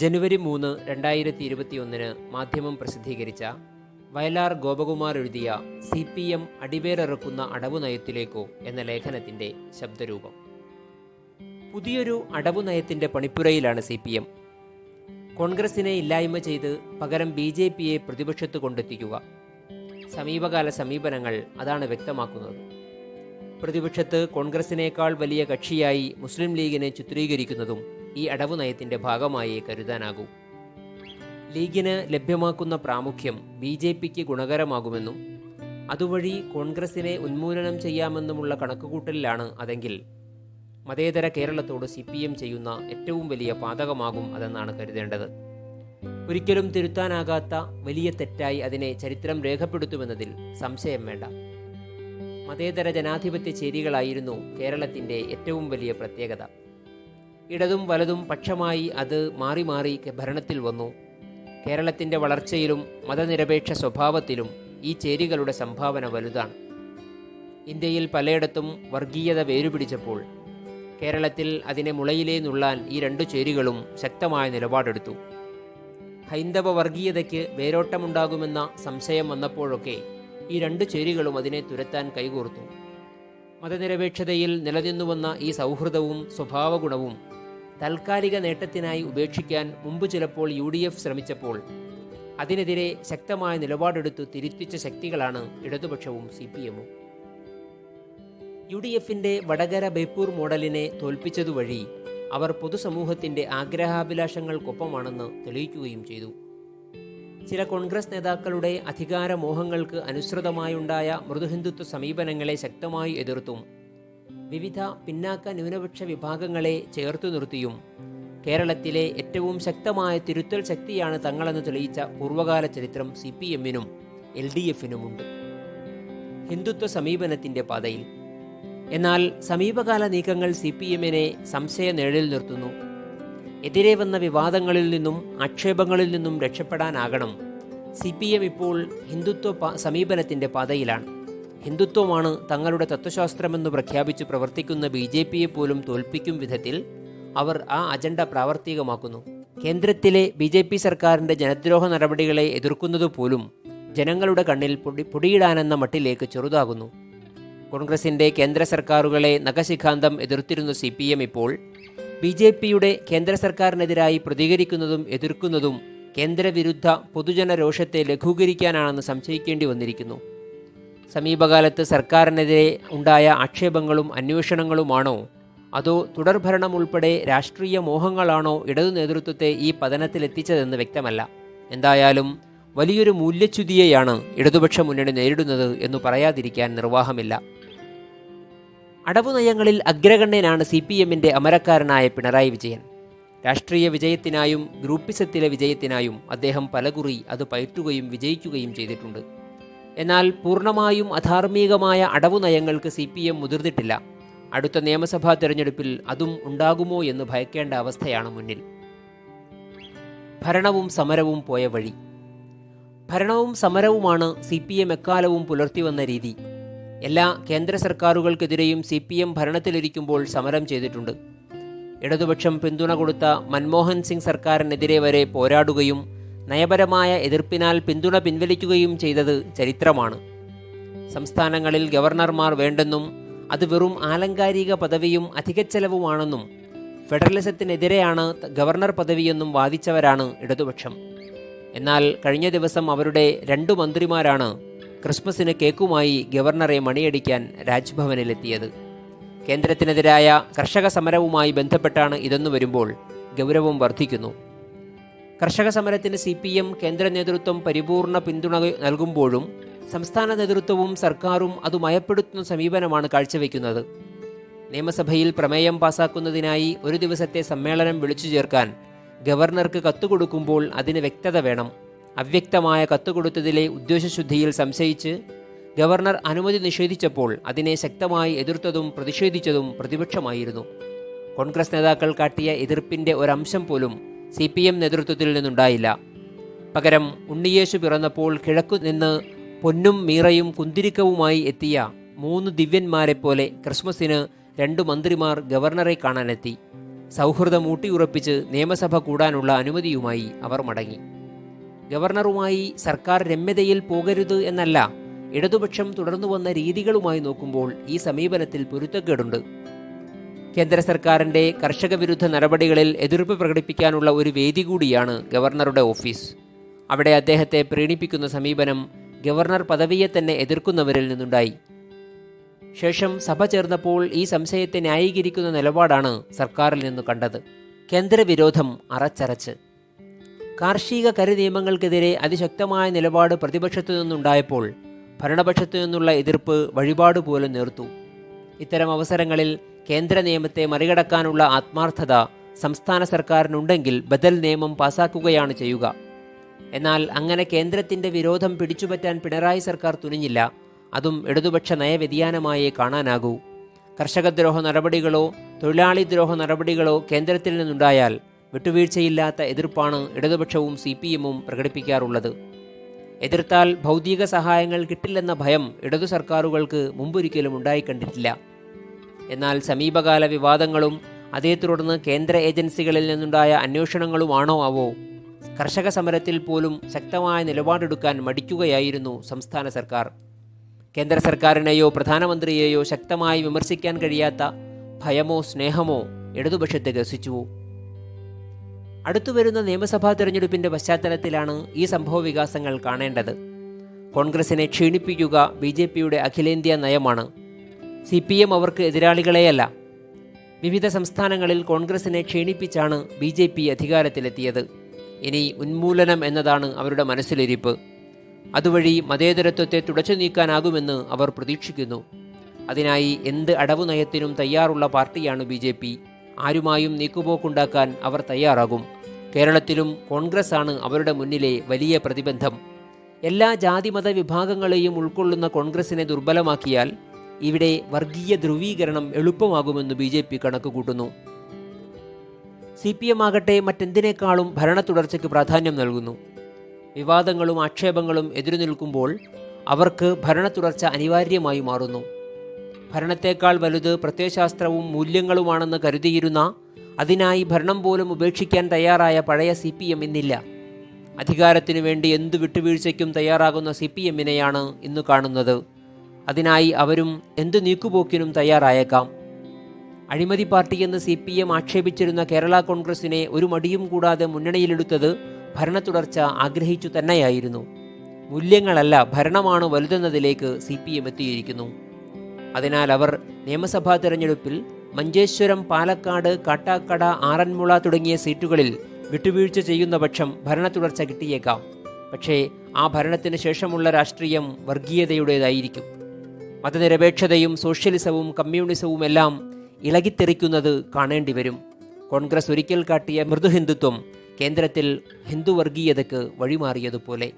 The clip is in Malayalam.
ജനുവരി 3, 2021 മാധ്യമം പ്രസിദ്ധീകരിച്ച വയലാർ ഗോപകുമാർ എഴുതിയ CPM അടിവേറിറക്കുന്ന അടവു നയത്തിലേക്കോ എന്ന ലേഖനത്തിൻ്റെ ശബ്ദരൂപം. പുതിയൊരു അടവു നയത്തിൻ്റെ പണിപ്പുരയിലാണ് CPM. കോൺഗ്രസിനെ ഇല്ലായ്മ ചെയ്ത് പകരം BJPയെ പ്രതിപക്ഷത്ത് കൊണ്ടെത്തിക്കുക. സമീപകാല സമീപനങ്ങൾ അതാണ് വ്യക്തമാക്കുന്നത്. പ്രതിപക്ഷത്ത് കോൺഗ്രസിനേക്കാൾ വലിയ കക്ഷിയായി മുസ്ലിം ലീഗിനെ ചിത്രീകരിക്കുന്നതും ഈ അടവു നയത്തിൻ്റെ ഭാഗമായി കരുതാനാകൂ. ലീഗിന് ലഭ്യമാക്കുന്ന പ്രാമുഖ്യം BJPക്ക് ഗുണകരമാകുമെന്നും അതുവഴി കോൺഗ്രസിനെ ഉന്മൂലനം ചെയ്യാമെന്നുമുള്ള കണക്കുകൂട്ടലിലാണ് അതെങ്കിൽ മതേതര കേരളത്തോട് CPM ചെയ്യുന്ന ഏറ്റവും വലിയ പാതകമാകും അതെന്നാണ് കരുതേണ്ടത്. ഒരിക്കലും തിരുത്താനാകാത്ത വലിയ തെറ്റായി അതിനെ ചരിത്രം രേഖപ്പെടുത്തുമെന്നതിൽ സംശയം വേണ്ട. മതേതര ജനാധിപത്യ ചേരികളായിരുന്നു കേരളത്തിൻ്റെ ഏറ്റവും വലിയ പ്രത്യേകത. ഇടതും വലതും പക്ഷമായി അത് മാറി മാറി ഭരണത്തിൽ വന്നു. കേരളത്തിൻ്റെ വളർച്ചയിലും മതനിരപേക്ഷ സ്വഭാവത്തിലും ഈ ചേരികളുടെ സംഭാവന വലുതാണ്. ഇന്ത്യയിൽ പലയിടത്തും വർഗീയത വേരുപിടിച്ചപ്പോൾ കേരളത്തിൽ അതിനെ മുളയിലേ നുള്ളാൻ ഈ രണ്ടു ചേരികളും ശക്തമായ നിലപാടെടുത്തു. ഹൈന്ദവ വർഗീയതയ്ക്ക് വേരോട്ടമുണ്ടാകുമെന്ന സംശയം വന്നപ്പോഴൊക്കെ ഈ രണ്ടു ചേരികളും അതിനെ തുരത്താൻ കൈകോർത്തു. മതനിരപേക്ഷതയിൽ നിലനിന്നുവന്ന ഈ സൗഹൃദവും സ്വഭാവഗുണവും താൽക്കാലിക നേട്ടത്തിനായി ഉപേക്ഷിക്കാൻ മുമ്പ് ചിലപ്പോൾ UDF ശ്രമിച്ചപ്പോൾ അതിനെതിരെ ശക്തമായ നിലപാടെടുത്തു തിരുത്തിച്ച ശക്തികളാണ് ഇടതുപക്ഷവും CPMഉം. UDFിൻ്റെ വടകര ബേപ്പൂർ മോഡലിനെ തോൽപ്പിച്ചതുവഴി അവർ പൊതുസമൂഹത്തിൻ്റെ ആഗ്രഹാഭിലാഷങ്ങൾക്കൊപ്പമാണെന്ന് തെളിയിക്കുകയും ചെയ്തു. ചില കോൺഗ്രസ് നേതാക്കളുടെ അധികാരമോഹങ്ങൾക്ക് അനുസൃതമായുണ്ടായ മൃദുഹിന്ദുത്വ സമീപനങ്ങളെ ശക്തമായി എതിർത്തും വിവിധ പിന്നാക്ക ന്യൂനപക്ഷ വിഭാഗങ്ങളെ ചേർത്തു നിർത്തിയും കേരളത്തിലെ ഏറ്റവും ശക്തമായ തിരുത്തൽ ശക്തിയാണ് തങ്ങളെന്ന് തെളിയിച്ച പൂർവ്വകാല ചരിത്രം CPMനും LDFനുമുണ്ട്. ഹിന്ദുത്വ സമീപനത്തിൻ്റെ പാതയിൽ. എന്നാൽ സമീപകാല നീക്കങ്ങൾ CPMനെ സംശയ നിഴലിൽ നിർത്തുന്നു. എതിരെ വന്ന വിവാദങ്ങളിൽ നിന്നും ആക്ഷേപങ്ങളിൽ നിന്നും രക്ഷപ്പെടാനാകണം CPM ഇപ്പോൾ ഹിന്ദുത്വ സമീപനത്തിൻ്റെ പാതയിലാണ്. ഹിന്ദുത്വമാണ് തങ്ങളുടെ തത്വശാസ്ത്രമെന്ന് പ്രഖ്യാപിച്ച് പ്രവർത്തിക്കുന്ന BJPയെ പോലും തോൽപ്പിക്കും വിധത്തിൽ അവർ ആ അജണ്ട പ്രാവർത്തികമാക്കുന്നു. കേന്ദ്രത്തിലെ BJP സർക്കാരിൻ്റെ ജനദ്രോഹ നടപടികളെ എതിർക്കുന്നതുപോലും ജനങ്ങളുടെ കണ്ണിൽ പൊടിയിടാനെന്ന മട്ടിലേക്ക് ചെറുതാകുന്നു. കോൺഗ്രസിൻ്റെ കേന്ദ്ര സർക്കാരുകളെ നഖശിഖാന്തം എതിർത്തിരുന്ന CPM ഇപ്പോൾ BJPയുടെ കേന്ദ്ര സർക്കാരിനെതിരായി പ്രതികരിക്കുന്നതും എതിർക്കുന്നതും കേന്ദ്രവിരുദ്ധ പൊതുജന രോഷത്തെ ലഘൂകരിക്കാനാണെന്ന് സംശയിക്കേണ്ടി വന്നിരിക്കുന്നു. സമീപകാലത്ത് സർക്കാരിനെതിരെ ഉണ്ടായ ആക്ഷേപങ്ങളും അന്വേഷണങ്ങളുമാണോ അതോ തുടർഭരണം ഉൾപ്പെടെ രാഷ്ട്രീയ മോഹങ്ങളാണോ ഇടതു നേതൃത്വത്തെ ഈ പതനത്തിലെത്തിച്ചതെന്ന് വ്യക്തമല്ല. എന്തായാലും വലിയൊരു മൂല്യച്യുതിയെയാണ് ഇടതുപക്ഷ മുന്നണി നേരിടുന്നത് എന്ന് പറയാതിരിക്കാൻ നിർവാഹമില്ല. അടവു നയങ്ങളിൽ അഗ്രഗണ്യനാണ് CPMന്റെ അമരക്കാരനായ പിണറായി വിജയൻ. രാഷ്ട്രീയ വിജയത്തിനായും ഗ്രൂപ്പിസത്തിലെ വിജയത്തിനായും അദ്ദേഹം പലകുറി അത് പയറ്റുകയും വിജയിക്കുകയും ചെയ്തിട്ടുണ്ട്. എന്നാൽ പൂർണ്ണമായും അധാർമികമായ അടവു നയങ്ങൾക്ക് CPM മുതിർന്നിട്ടില്ല. അടുത്ത നിയമസഭാ തെരഞ്ഞെടുപ്പിൽ അതും ഉണ്ടാകുമോ എന്ന് ഭയക്കേണ്ട അവസ്ഥയാണ് മുന്നിൽ. ഭരണവും സമരവും പോയ വഴി. ഭരണവും സമരവുമാണ് CPM എക്കാലവും പുലർത്തിവന്ന രീതി. എല്ലാ കേന്ദ്ര സർക്കാരുകൾക്കെതിരെയും CPM ഭരണത്തിലിരിക്കുമ്പോൾ സമരം ചെയ്തിട്ടുണ്ട്. ഇടതുപക്ഷം പിന്തുണ കൊടുത്ത മൻമോഹൻ സിംഗ് സർക്കാരിനെതിരെ വരെ പോരാടുകയും നയപരമായ എതിർപ്പിനാൽ പിന്തുണ പിൻവലിക്കുകയും ചെയ്തത് ചരിത്രമാണ്. സംസ്ഥാനങ്ങളിൽ ഗവർണർമാർ വേണ്ടെന്നും അത് വെറും ആലങ്കാരിക പദവിയും അധികച്ചെലവുമാണെന്നും ഫെഡറലിസത്തിനെതിരെയാണ് ഗവർണർ പദവിയെന്നും വാദിച്ചവരാണ് ഇടതുപക്ഷം. എന്നാൽ കഴിഞ്ഞ ദിവസം അവരുടെ 2 മന്ത്രിമാരാണ് ക്രിസ്മസിന് കേക്കുമായി ഗവർണറെ മണിയടിക്കാൻ രാജ്ഭവനിലെത്തിയത്. കേന്ദ്രത്തിനെതിരായ കർഷക സമരവുമായി ബന്ധപ്പെട്ടാണ് ഇതെന്നു വരുമ്പോൾ ഗൗരവം വർദ്ധിക്കുന്നു. കർഷക സമരത്തിന് CPM കേന്ദ്ര നേതൃത്വം പരിപൂർണ പിന്തുണ നൽകുമ്പോഴും സംസ്ഥാന നേതൃത്വവും സർക്കാരും അത് മയപ്പെടുത്തുന്ന സമീപനമാണ് കാഴ്ചവെക്കുന്നത്. നിയമസഭയിൽ പ്രമേയം പാസാക്കുന്നതിനായി ഒരു ദിവസത്തെ സമ്മേളനം വിളിച്ചു ചേർക്കാൻ ഗവർണർക്ക് കത്തുകൊടുക്കുമ്പോൾ അതിന് വ്യക്തത വേണം. അവ്യക്തമായ കത്തുകൊടുത്തതിലെ ഉദ്ദേശശുദ്ധിയിൽ സംശയിച്ച് ഗവർണർ അനുമതി നിഷേധിച്ചപ്പോൾ അതിനെ ശക്തമായി എതിർത്തതും പ്രതിഷേധിച്ചതും പ്രതിപക്ഷമായിരുന്നു. കോൺഗ്രസ് നേതാക്കൾ കാട്ടിയ എതിർപ്പിൻ്റെ ഒരംശം പോലും CPM നേതൃത്വത്തിൽ നിന്നുണ്ടായില്ല. പകരം ഉണ്ണിയേശു പിറന്നപ്പോൾ കിഴക്കുനിന്ന് പൊന്നും മീറയും കുന്തിരിക്കവുമായി എത്തിയ 3 ദിവ്യന്മാരെപ്പോലെ ക്രിസ്മസിന് 2 മന്ത്രിമാർ ഗവർണറെ കാണാനെത്തി. സൗഹൃദം ഊട്ടിയുറപ്പിച്ച് നിയമസഭ കൂടാനുള്ള അനുമതിയുമായി അവർ മടങ്ങി. ഗവർണറുമായി സർക്കാർ രമ്യതയിൽ പോകരുത് എന്നല്ല, ഇടതുപക്ഷം തുടർന്നു വന്ന രീതികളുമായി നോക്കുമ്പോൾ ഈ സമീപനത്തിൽ പൊരുത്തക്കേടുണ്ട്. കേന്ദ്ര സർക്കാരിൻ്റെ കർഷക വിരുദ്ധ നടപടികളിൽ എതിർപ്പ് പ്രകടിപ്പിക്കാനുള്ള ഒരു വേദി കൂടിയാണ് ഗവർണറുടെ ഓഫീസ്. അവിടെ അദ്ദേഹത്തെ പ്രീണിപ്പിക്കുന്ന സമീപനം ഗവർണർ പദവിയെ തന്നെ എതിർക്കുന്നവരിൽ നിന്നുണ്ടായി. ശേഷം സഭ ചേർന്നപ്പോൾ ഈ സംശയത്തെ ന്യായീകരിക്കുന്ന നിലപാടാണ് സർക്കാരിൽ നിന്ന് കണ്ടത്. കേന്ദ്രവിരോധം അറച്ചറച്ച്. കാർഷിക നിയമങ്ങൾക്കെതിരെ അതിശക്തമായ നിലപാട് പ്രതിപക്ഷത്തു നിന്നുണ്ടായപ്പോൾ ഭരണപക്ഷത്തു നിന്നുള്ള എതിർപ്പ് വഴിപാട് പോലും നേർത്തു. ഇത്തരം അവസരങ്ങളിൽ കേന്ദ്ര നിയമത്തെ മറികടക്കാനുള്ള ആത്മാർത്ഥത സംസ്ഥാന സർക്കാരിനുണ്ടെങ്കിൽ ബദൽ നിയമം പാസാക്കുകയാണ് ചെയ്യുക. എന്നാൽ അങ്ങനെ കേന്ദ്രത്തിൻ്റെ വിരോധം പിടിച്ചുപറ്റാൻ പിണറായി സർക്കാർ തുനിഞ്ഞില്ല. അതും ഇടതുപക്ഷ നയവ്യതിയാനമായേ കാണാനാകൂ. കർഷകദ്രോഹ നടപടികളോ തൊഴിലാളിദ്രോഹ നടപടികളോ കേന്ദ്രത്തിൽ നിന്നുണ്ടായാൽ വിട്ടുവീഴ്ചയില്ലാത്ത എതിർപ്പാണ് ഇടതുപക്ഷവും CPM-ഉം പ്രകടിപ്പിക്കാറുള്ളത്. എതിർത്താൽ ഭൗതിക സഹായങ്ങൾ കിട്ടില്ലെന്ന ഭയം ഇടതു സർക്കാരുകൾക്ക് മുമ്പൊരിക്കലും ഉണ്ടായിക്കണ്ടിട്ടില്ല. എന്നാൽ സമീപകാല വിവാദങ്ങളും അതേ തുടർന്ന് കേന്ദ്ര ഏജൻസികളിൽ നിന്നുണ്ടായ അന്വേഷണങ്ങളുമാണോ ആവോ കർഷക സമരത്തിൽ പോലും ശക്തമായ നിലപാടെടുക്കാൻ മടിക്കുകയായിരുന്നു സംസ്ഥാന സർക്കാർ. കേന്ദ്ര സർക്കാരിനെയോ പ്രധാനമന്ത്രിയെയോ ശക്തമായി വിമർശിക്കാൻ കഴിയാത്ത ഭയമോ സ്നേഹമോ ഇടതുപക്ഷത്തെ ഗ്രസിച്ചുവോ? അടുത്തുവരുന്ന നിയമസഭാ തെരഞ്ഞെടുപ്പിൻ്റെ പശ്ചാത്തലത്തിലാണ് ഈ സംഭവ വികാസങ്ങൾ കാണേണ്ടത്. കോൺഗ്രസിനെ ക്ഷീണിപ്പിക്കുക BJPയുടെ അഖിലേന്ത്യാ നയമാണ്. CPM അവർക്ക് എതിരാളികളെയല്ല. വിവിധ സംസ്ഥാനങ്ങളിൽ കോൺഗ്രസിനെ ക്ഷീണിപ്പിച്ചാണ് BJP അധികാരത്തിലെത്തിയത്. ഇനി ഉന്മൂലനം എന്നതാണ് അവരുടെ മനസ്സിലിരിപ്പ്. അതുവഴി മതേതരത്വത്തെ തുടച്ചു നീക്കാനാകുമെന്ന് അവർ പ്രതീക്ഷിക്കുന്നു. അതിനായി എന്ത് അടവു നയത്തിനും തയ്യാറുള്ള പാർട്ടിയാണ് BJP. ആരുമായും നീക്കുപോക്കുണ്ടാക്കാൻ അവർ തയ്യാറാകും. കേരളത്തിലും കോൺഗ്രസ് ആണ് അവരുടെ മുന്നിലെ വലിയ പ്രതിബന്ധം. എല്ലാ ജാതിമത വിഭാഗങ്ങളെയും ഉൾക്കൊള്ളുന്ന കോൺഗ്രസിനെ ദുർബലമാക്കിയാൽ ഇവിടെ വർഗീയ ധ്രുവീകരണം എളുപ്പമാകുമെന്ന് BJP കണക്കുകൂട്ടുന്നു. CPM ആകട്ടെ മറ്റെന്തിനേക്കാളും ഭരണ തുടർച്ചയ്ക്ക് പ്രാധാന്യം നൽകുന്നു. വിവാദങ്ങളും ആക്ഷേപങ്ങളും എതിരു നിൽക്കുമ്പോൾ അവർക്ക് ഭരണ തുടർച്ച അനിവാര്യമായി മാറുന്നു. ഭരണത്തേക്കാൾ വലുത് പ്രത്യയശാസ്ത്രവും മൂല്യങ്ങളുമാണെന്ന് കരുതിയിരുന്ന, അതിനായി ഭരണം പോലും ഉപേക്ഷിക്കാൻ തയ്യാറായ പഴയ CPM ഇന്നില്ല. അധികാരത്തിനു വേണ്ടി എന്തു വിട്ടുവീഴ്ചയ്ക്കും തയ്യാറാകുന്ന CPM-നെയാണ് ഇന്ന് കാണുന്നത്. അതിനായി അവരും എന്തു നീക്കുപോക്കിനും തയ്യാറായേക്കാം. അഴിമതി പാർട്ടിയെന്ന് CPM ആക്ഷേപിച്ചിരുന്ന കേരള കോൺഗ്രസിനെ ഒരു മടിയും കൂടാതെ മുന്നണിയിലെടുത്തത് ഭരണ തുടർച്ച ആഗ്രഹിച്ചു തന്നെയായിരുന്നു. മൂല്യങ്ങളല്ല, ഭരണമാണ് വലുതെന്നതിലേക്ക് CPM എത്തിയിരിക്കുന്നു. അതിനാൽ അവർ നിയമസഭാ തെരഞ്ഞെടുപ്പിൽ മഞ്ചേശ്വരം, പാലക്കാട്, കാട്ടാക്കട, ആറന്മുള തുടങ്ങിയ സീറ്റുകളിൽ വിട്ടുവീഴ്ച ചെയ്യുന്ന പക്ഷം ഭരണ തുടർച്ച കിട്ടിയേക്കാം. പക്ഷേ ആ ഭരണത്തിന് ശേഷമുള്ള രാഷ്ട്രീയം വർഗീയതയുടേതായിരിക്കും. മതനിരപേക്ഷതയും സോഷ്യലിസവും കമ്മ്യൂണിസവും എല്ലാം ഇളകിത്തെറിക്കുന്നത് കാണേണ്ടി വരും. കോൺഗ്രസ് ഒരിക്കൽ കാട്ടിയ മൃദുഹിന്ദുത്വം കേന്ദ്രത്തിൽ ഹിന്ദുവർഗീയതയ്ക്ക് വഴിമാറിയതുപോലെ.